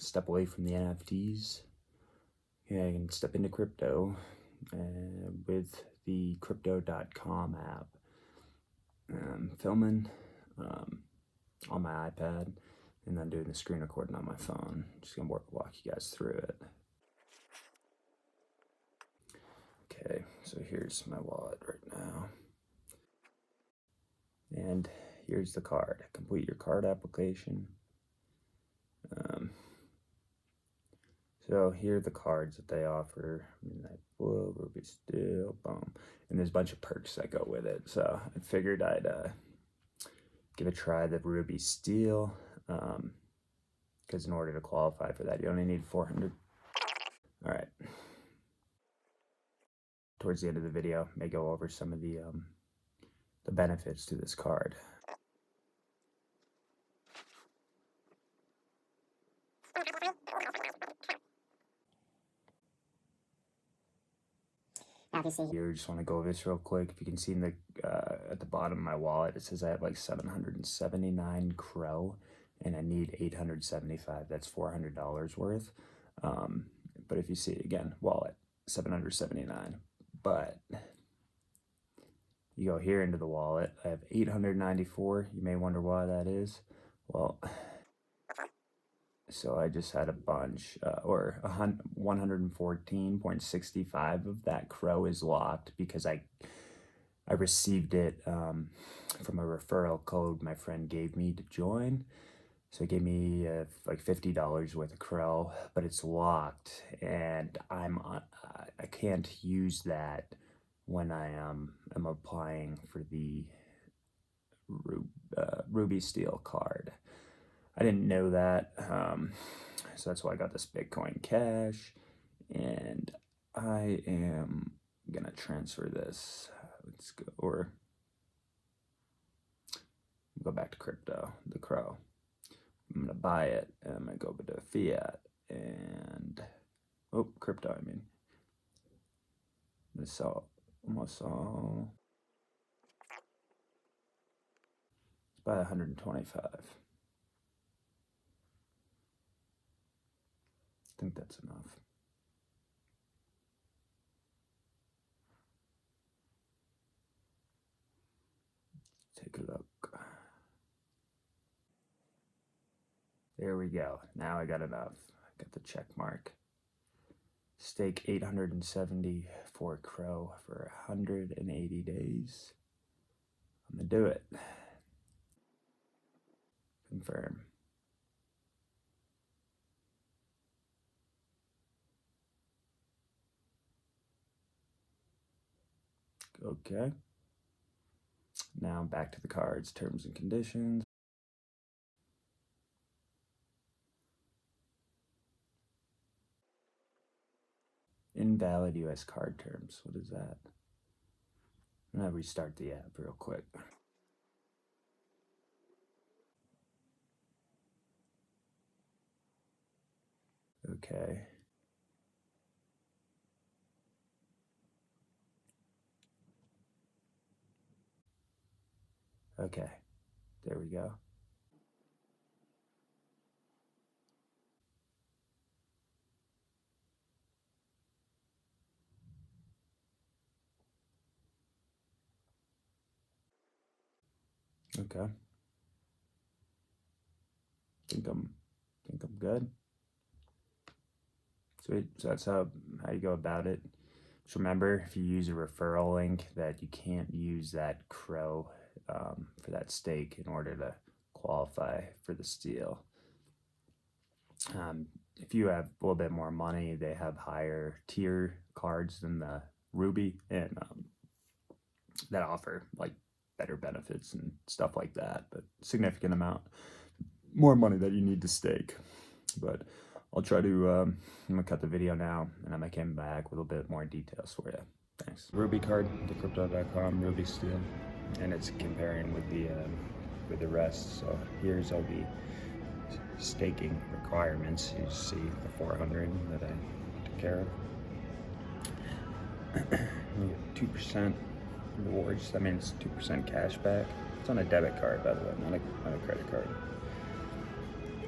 step away from the NFTs. Yeah, I can step into crypto with the crypto.com app. Filming on my iPad and then doing the screen recording on my phone. Just gonna walk you guys through it. Okay, so here's my wallet right now. And here's the card. Complete your card application. So here are the cards that they offer. Midnight Blue, Ruby Steel, boom. And there's a bunch of perks that go with it. So I figured I'd give a try the Ruby Steel. Because in order to qualify for that, you only need 400. All right. Towards the end of the video, I may go over some of the benefits to this card. Here, just want to go over this real quick. If you can see in the at the bottom of my wallet, it says I have like 779 Crow, and I need 875. That's $400 worth. But if you see again, wallet 779. But you go here into the wallet, I have 894. You may wonder why that is. Well, so I just had a bunch, or 114.65 of that Crow is locked because I received it from a referral code my friend gave me to join. So it gave me like $50 worth of Crow, but it's locked, and I can't use that when I am applying for the Ruby Steel card. I didn't know that, so that's why I got this Bitcoin Cash, and I am gonna transfer this. Let's go, or go back to crypto, the Crow. I'm gonna buy it, and I'm gonna go over to fiat, and crypto. I mean, this almost all. It's by 125. I think that's enough. Take a look. There we go. Now I got enough. I got the check mark. Stake 874 Crow for 180 days. I'm gonna do it. Confirm. Okay. Now back to the cards, terms and conditions. Invalid US card terms. What is that? I'm gonna restart the app real quick. Okay. Okay, there we go. Okay. Think I'm good. Sweet. So that's how you go about it. Just remember, if you use a referral link, that you can't use that Crow for that stake in order to qualify for the Steel. If you have a little bit more money, they have higher tier cards than the Ruby, and that offer like better benefits and stuff like that, but significant amount more money that you need to stake. But I'll try to, I'm gonna cut the video now, and I might come back with a bit more details for you. Thanks. Ruby card, the crypto.com, Ruby Steel, and it's comparing with the rest. So here's all the staking requirements. You see the 400 that I took care of. You get 2% rewards. That means 2% cash back. It's on a debit card, by the way, not a credit card.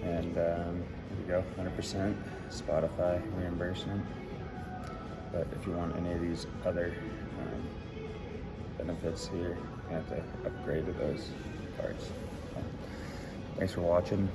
And here we go, 100% Spotify reimbursement. But if you want any of these other benefits here, you have to upgrade to those cards. So, thanks for watching.